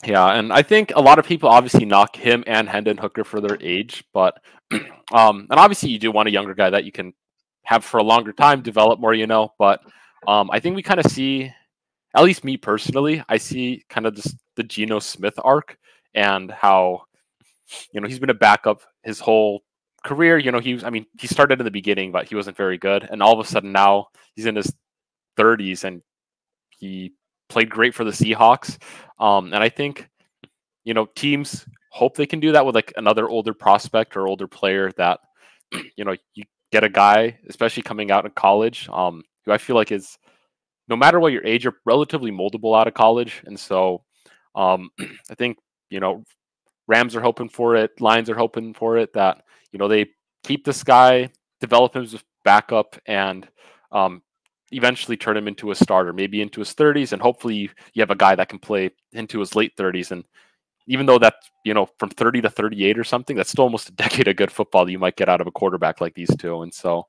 Yeah, and I think a lot of people obviously knock him and Hendon Hooker for their age, but and obviously you do want a younger guy that you can have for a longer time, develop more, But I think we kind of see, at least me personally, I see kind of this, the Geno Smith arc and how he's been a backup his whole career. He started in the beginning, but he wasn't very good, and all of a sudden now he's in his 30s and he played great for the Seahawks. And I think teams hope they can do that with like another older prospect or older player that you get a guy, especially coming out of college, who I feel like is, no matter what your age, you're relatively moldable out of college. And so I think Rams are hoping for it, Lions are hoping for it, that they keep this guy, develop him as a backup, and eventually turn him into a starter, maybe into his 30s, and hopefully you have a guy that can play into his late 30s. And even though that's from 30 to 38 or something, that's still almost a decade of good football that you might get out of a quarterback like these two. And so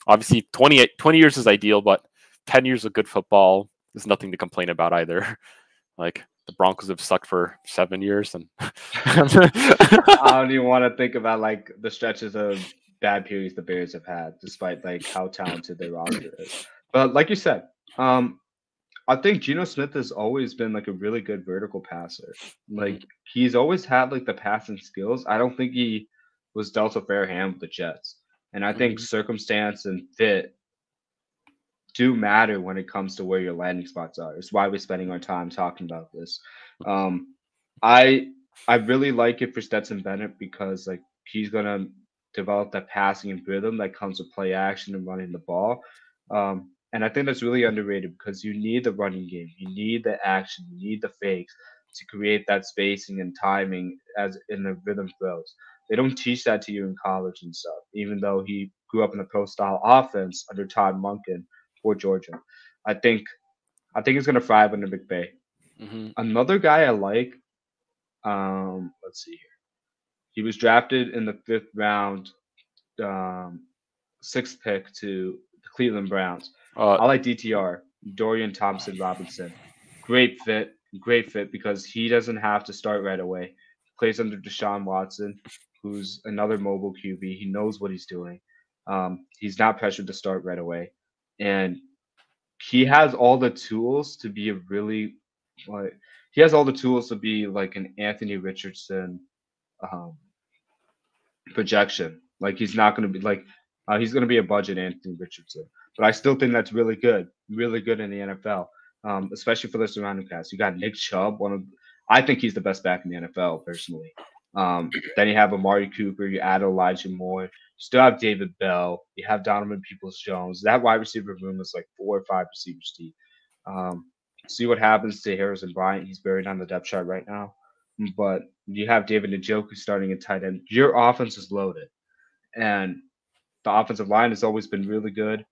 obviously 20 years is ideal, but 10 years of good football is nothing to complain about either. Like the Broncos have sucked for 7 years, and I don't even want to think about like the stretches of bad periods the Bears have had, despite like how talented their roster is. But like you said, I think Geno Smith has always been like a really good vertical passer. Like he's always had like the passing skills. I don't think he was dealt a fair hand with the Jets. And I think circumstance and fit do matter when it comes to where your landing spots are. It's why we're spending our time talking about this. Um, I I really like it for Stetson Bennett because like he's gonna develop that passing and rhythm that comes with play action and running the ball. And I think that's really underrated because you need the running game, you need the action, you need the fakes to create that spacing and timing as in the rhythm throws. They don't teach that to you in college and stuff, even though he grew up in a pro style offense under Todd Monken for Georgia. I think I think he's gonna thrive under McVay. Hmm. Another guy I like, let's see here. He was drafted in the 5th round, um, 6th pick to the Cleveland Browns. Uh, I like DTR, Dorian Thompson Robinson. Great fit because he doesn't have to start right away. Plays under Deshaun Watson, who's another mobile QB. He knows what he's doing. He's not pressured to start right away, and he has all the tools to be a really like he has all the tools to be like an Anthony Richardson um, projection. Like he's not going to be like he's going to be a budget Anthony Richardson, but I still think that's really good in the NFL, especially for the surrounding cast. You got Nick Chubb, I think he's the best back in the NFL personally. Then you have Amari Cooper, you add Elijah Moore, you still have David Bell, you have Donovan Peoples Jones. That wide receiver room is like 4 or 5 receivers deep. Um, See what happens to Harrison Bryant. He's buried on the depth chart right now. But you have David Njoku starting at tight end. Your offense is loaded, and the offensive line has always been really good.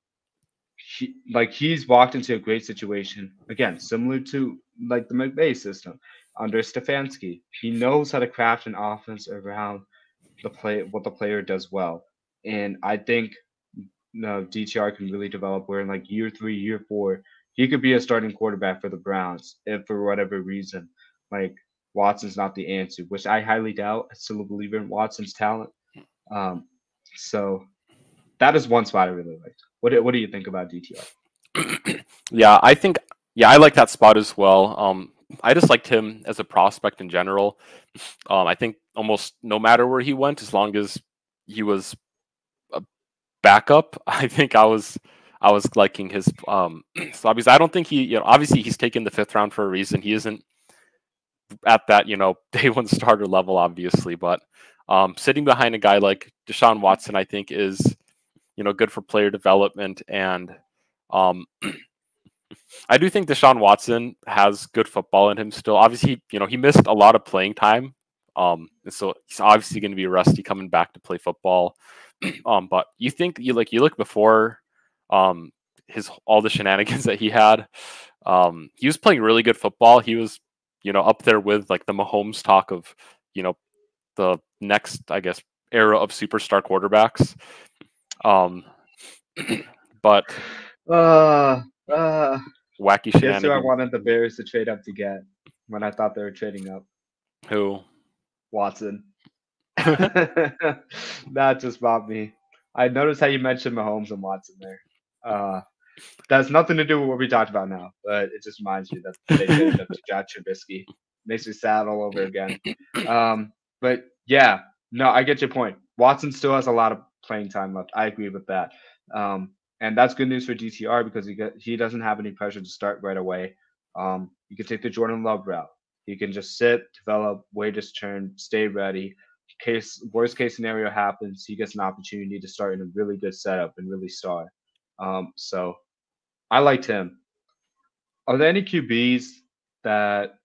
He's walked into a great situation again, similar to like the McVay system under Stefanski. He knows how to craft an offense around what the player does well, and I think DTR can really develop where in like year 3, year 4, he could be a starting quarterback for the Browns if for whatever reason, like Watson's not the answer, which I highly doubt. I still believe in Watson's talent. Um, so that is one spot I really liked. What do you think about DTR? yeah, I think I like that spot as well. I just liked him as a prospect in general. I think almost no matter where he went, as long as he was a backup, I think I was liking his so obviously I don't think obviously he's taken the 5th round for a reason. He isn't at that, day one starter level, obviously, but sitting behind a guy like Deshaun Watson, I think is, good for player development. And I do think Deshaun Watson has good football in him still. Obviously, he missed a lot of playing time. And so he's obviously going to be rusty coming back to play football. But you look before his all the shenanigans that he had. He was playing really good football. He was, up there with like the Mahomes talk of, the next, I guess, era of superstar quarterbacks. But Uh, uh, wacky guess who I shenanigans. wanted the Bears to trade up to get when I thought they were trading up? Who? Watson. That just bothered me. I noticed how you mentioned Mahomes and Watson there. That's nothing to do with what we talked about now, but it just reminds me that they traded up to John Trubisky. Makes me sad all over again. But yeah, no, I get your point. Watson still has a lot of playing time left. I agree with that. And that's good news for DTR because he doesn't have any pressure to start right away. You can take the Jordan Love route. He can just sit, develop, wait his turn, stay ready. Worst case scenario happens, he gets an opportunity to start in a really good setup and really start. So I liked him. Are there any QBs that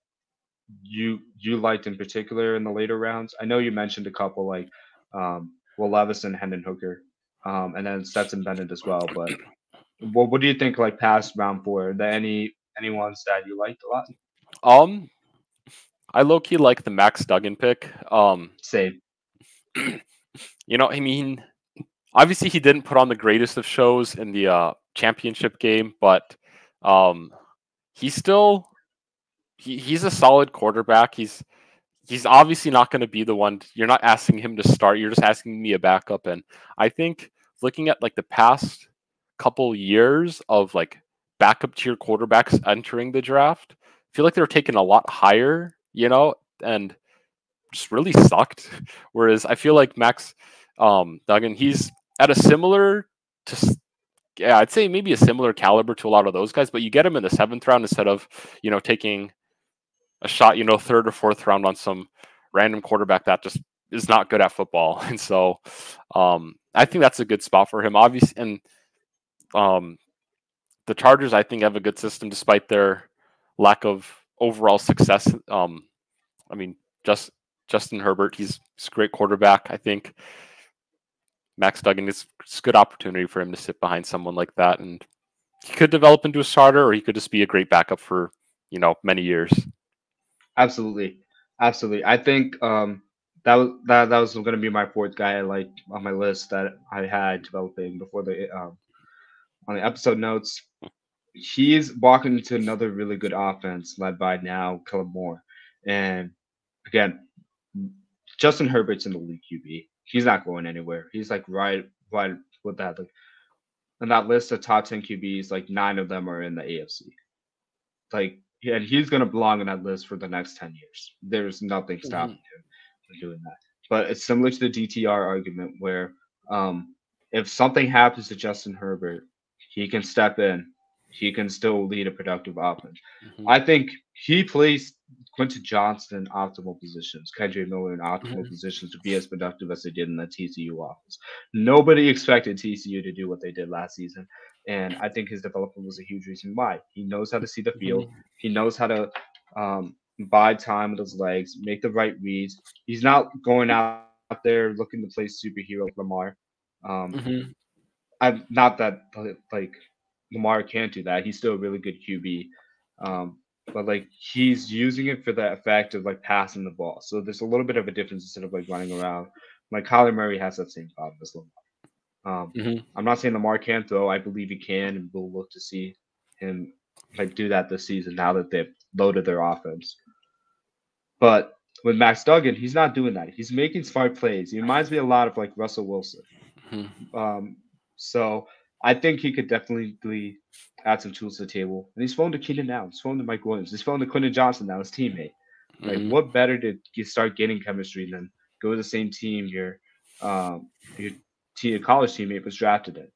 you liked in particular in the later rounds? I know you mentioned a couple like Will Levis and Hendon Hooker, and then Stetson Bennett as well. But what do you think like past round 4? Are there any ones that you liked a lot? Um, I low key like the Max Duggan pick. Same. I mean, obviously he didn't put on the greatest of shows in the championship game, but he's still he's a solid quarterback. He's obviously not going to be the one. You're not asking him to start. You're just asking me a backup. And I think looking at like the past couple years of like backup tier quarterbacks entering the draft, I feel like they were taken a lot higher, and just really sucked. Whereas I feel like Max Duggan, he's at a similar to yeah, I'd say maybe a similar caliber to a lot of those guys, but you get him in the 7th round instead of, taking a shot, 3rd or 4th round on some random quarterback that just is not good at football. And so I think that's a good spot for him. Obviously, and the Chargers, I think, have a good system despite their lack of overall success. I mean, Justin Herbert, he's a great quarterback. I think Max Duggan it's a good opportunity for him to sit behind someone like that and he could develop into a starter, or he could just be a great backup for many years. Absolutely, absolutely. I think that was going to be my fourth guy I like on my list that I had developing before the on the episode notes. He's walking into another really good offense led by now Kellen Moore, and again, Justin Herbert's in the league QB. He's not going anywhere. He's like right with that. Like on that list of top 10 QBs, like 9 of them are in the AFC. Like, yeah, and he's going to belong on that list for the next 10 years. There's nothing stopping him from doing that. But it's similar to the DTR argument where if something happens to Justin Herbert, he can step in. He can still lead a productive offense. Mm-hmm. I think he plays Quentin Johnson in optimal positions, Kendrick Miller in optimal positions to be as productive as they did in the TCU offense. Nobody expected TCU to do what they did last season. And I think his development was a huge reason why. He knows how to see the field. He knows how to buy time with his legs, make the right reads. He's not going out there looking to play superhero like Lamar. I'm not that like Lamar can't do that. He's still a really good QB. But like he's using it for the effect of like passing the ball. So there's a little bit of a difference instead of like running around. Like Kyler Murray has that same problem as Lamar. I'm not saying Lamar can't throw. I believe he can, and we'll look to see him like do that this season now that they've loaded their offense. But with Max Duggan, he's not doing that. He's making smart plays. He reminds me a lot of like Russell Wilson. So I think he could definitely add some tools to the table. And he's phoned to Keenan now. He's phoned to Mike Williams. He's phoned to Quentin Johnson now, his teammate. Like, what better to start getting chemistry than go to the same team your college teammate was drafted in?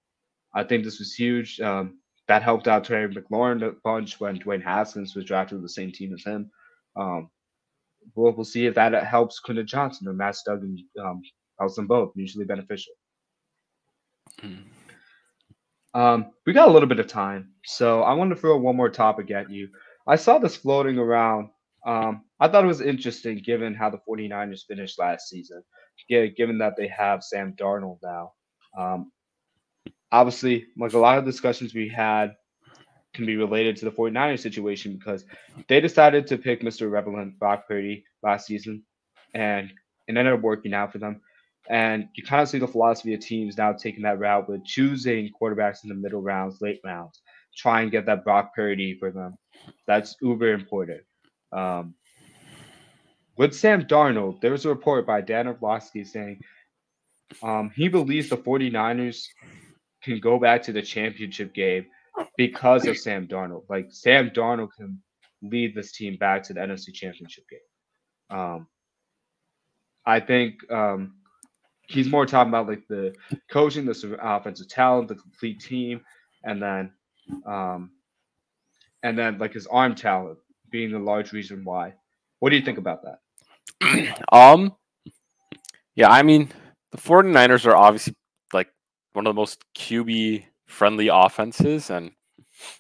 I think this was huge. That helped out Terry McLaurin a bunch when Dwayne Haskins was drafted to the same team as him. We'll see if that helps Quentin Johnson or Matt Duggan. Helps them both, mutually beneficial. We got a little bit of time, so I want to throw one more topic at you. I saw this floating around. I thought it was interesting given how the 49ers finished last season. Yeah, given that they have Sam Darnold now. Obviously, like a lot of discussions we had can be related to the 49ers situation because they decided to pick Mr. Irrelevant Brock Purdy last season, and it ended up working out for them. And you kind of see the philosophy of teams now taking that route with choosing quarterbacks in the middle rounds, late rounds, try and get that Brock Purdy for them. That's uber important. With Sam Darnold, there was a report by Dan Orlovsky saying he believes the 49ers can go back to the championship game because of Sam Darnold. Like Sam Darnold can lead this team back to the NFC Championship game. I think he's more talking about like the coaching, the offensive talent, the complete team, and then like his arm talent being the large reason why. What do you think about that? Yeah, I mean, the 49ers are obviously like one of the most QB friendly offenses, and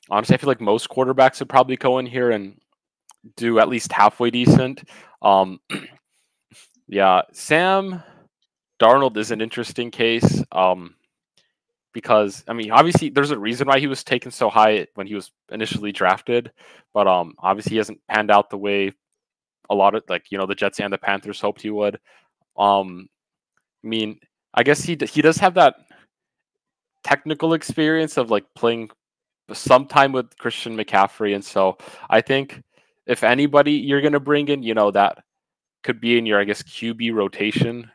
honestly, I feel like most quarterbacks would probably go in here and do at least halfway decent. Yeah, Sam Darnold is an interesting case because I mean, obviously, there's a reason why he was taken so high when he was initially drafted, but obviously, he hasn't panned out the way a lot of like the Jets and the Panthers hoped he would. I mean, I guess he does have that technical experience of like playing some time with Christian McCaffrey, and so I think if anybody you're gonna bring in, that could be in your QB rotation.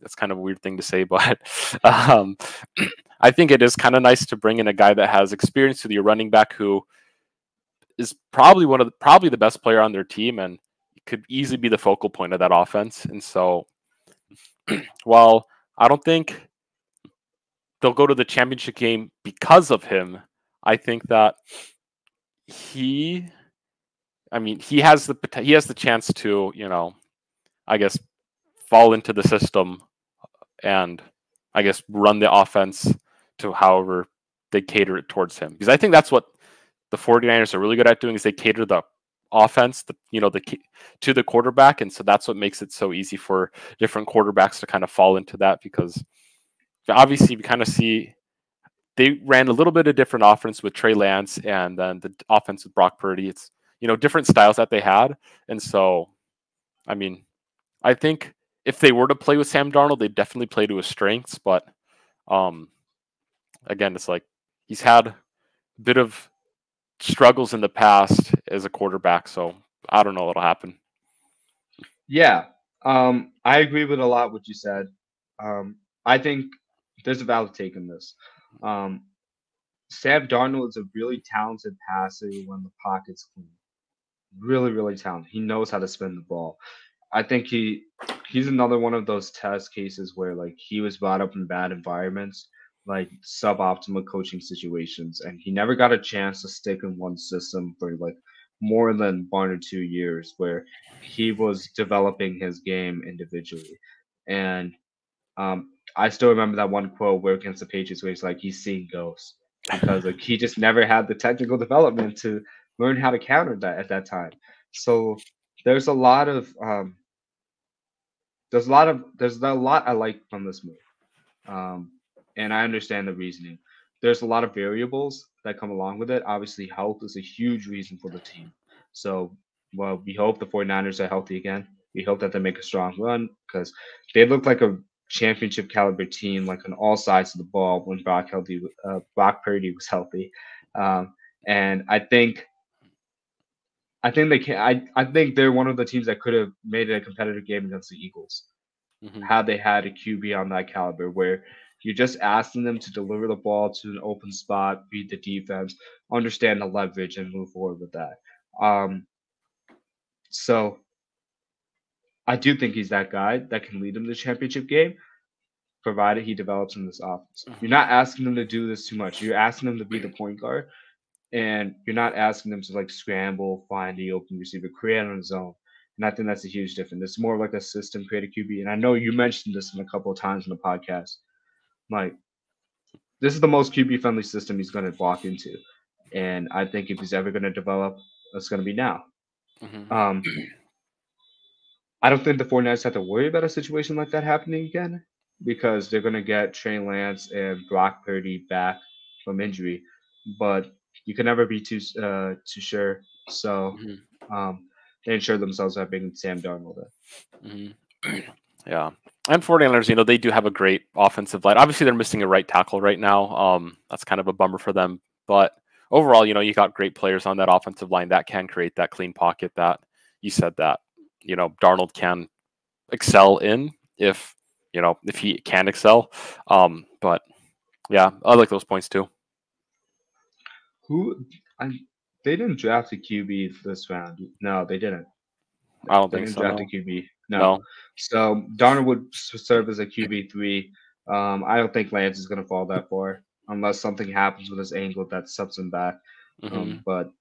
That's kind of a weird thing to say, but I think it is kind of nice to bring in a guy that has experience with your running back who is probably probably the best player on their team and could easily be the focal point of that offense. And so, while I don't think they'll go to the championship game because of him, I think that he has the chance to, I guess, fall into the system and I guess run the offense to however they cater it towards him. Because I think that's what the 49ers are really good at doing is they cater the offense, to the quarterback. And so that's what makes it so easy for different quarterbacks to kind of fall into that because obviously we kind of see they ran a little bit of different offense with Trey Lance, and then the offense with Brock Purdy. It's, different styles that they had. And so, I mean, I think if they were to play with Sam Darnold, they'd definitely play to his strengths. But um, again, it's like he's had a bit of struggles in the past as a quarterback. So I don't know what'll happen. Yeah, I agree with a lot what you said. I think there's a valid take in this. Um, Sam Darnold is a really talented passer when the pocket's clean. Really, really talented. He knows how to spin the ball. I think he's another one of those test cases where like he was brought up in bad environments, like suboptimal coaching situations, and he never got a chance to stick in one system for like more than 1 or 2 years where he was developing his game individually. And I still remember that one quote where against the Patriots where he's like he's seeing ghosts because like he just never had the technical development to learn how to counter that at that time. So there's a lot of there's a lot I like from this move, um, and I understand the reasoning. There's a lot of variables that come along with it. Obviously, health is a huge reason for the team. So, well, we hope the 49ers are healthy again. We hope that they make a strong run because they look like a championship caliber team, like on all sides of the ball when Brock Purdy was healthy. Um, and I think they can. I think they're one of the teams that could have made it a competitive game against the Eagles Hmm. had they had a QB on that caliber, where you're just asking them to deliver the ball to an open spot, beat the defense, understand the leverage, and move forward with that. So I do think he's that guy that can lead them to the championship game, provided he develops in this offense. You're Hmm. not asking them to do this too much. You're asking them to be the point guard, and you're not asking them to like scramble, find the open receiver, create on his own. And I think that's a huge difference. It's more like a system created QB. And I know you mentioned this in a couple of times in the podcast. Like this is the most QB friendly system he's going to walk into, and I think if he's ever going to develop, it's going to be now. Hmm. Um, I don't think the 49ers have to worry about a situation like that happening again because they're going to get Trey Lance and Brock Purdy back from injury, but you can never be too sure. So Hmm. um, they ensure themselves by bringing Sam Darnold in. Hmm. Yeah. And 49ers, they do have a great offensive line. Obviously, they're missing a right tackle right now. That's kind of a bummer for them. But overall, you got great players on that offensive line that can create that clean pocket that you said that, Darnold can excel in if he can excel. But yeah, I like those points too. Who I, they didn't draft a QB this round. No, they didn't. I don't They think didn't so. draft a No, QB. No. no. So Darnold would serve as a QB3. I don't think Lance is going to fall that far unless something happens with his ankle that sets him back. Hmm. But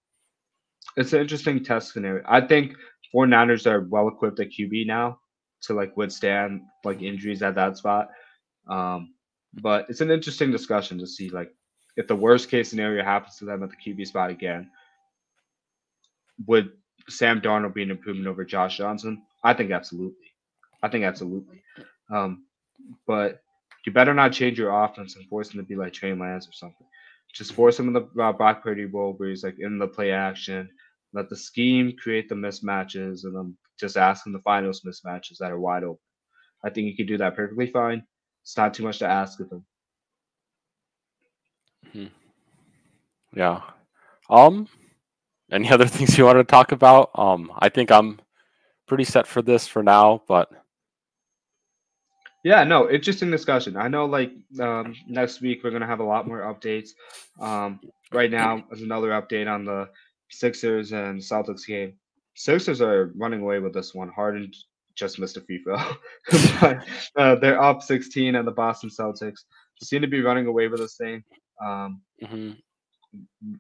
it's an interesting test scenario. I think 49ers are well equipped at QB now to like withstand like injuries at that spot. But it's an interesting discussion to see like if the worst case scenario happens to them at the QB spot again, would Sam Darnold be an improvement over Josh Johnson? I think absolutely. I think absolutely. Um, but you better not change your offense and force him to be like Trey Lance or something. Just force him in the Brock Purdy role where he's like in the play action. Let the scheme create the mismatches, and then just ask him to find those mismatches that are wide open. I think he can do that perfectly fine. It's not too much to ask of him. Hmm. Yeah. Um. Any other things you want to talk about? I think I'm pretty set for this for now, but Yeah, no, interesting discussion. I know, like next week we're gonna have a lot more updates. Um, right now, as another update on the Sixers and Celtics game, Sixers are running away with this one. Harden just missed a free throw, but they're up 16, and the Boston Celtics seem to be running away with this thing. Um, hmm.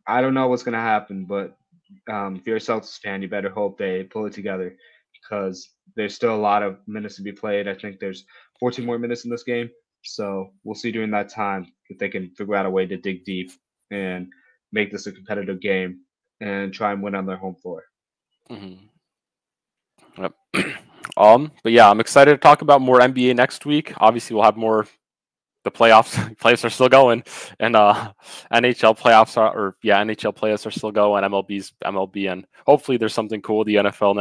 I don't know what's gonna happen, but if you're a Celtics fan, you better hope they pull it together because there's still a lot of minutes to be played. I think there's 14 more minutes in this game, so we'll see during that time if they can figure out a way to dig deep and make this a competitive game and try and win on their home floor. Hmm. Yep. But yeah, I'm excited to talk about more NBA next week. Obviously, we'll have more the playoffs are still going, and NHL playoffs NHL playoffs are still going. MLB, and hopefully there's something cool with the NFL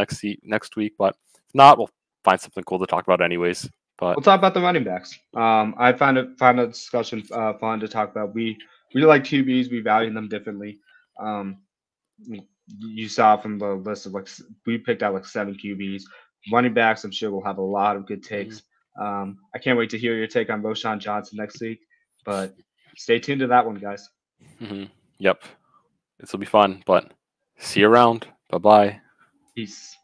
next week. But if not, we'll find something cool to talk about anyways. But We'll talk about the running backs. I find the discussion fun to talk about. We like QBs. We value them differently. You saw from the list of we picked out like 7 QBs. Running backs, I'm sure we'll have a lot of good takes. I can't wait to hear your take on Roshan Johnson next week. But stay tuned to that one, guys. Yep, this will be fun. But see you around. Bye bye. Peace.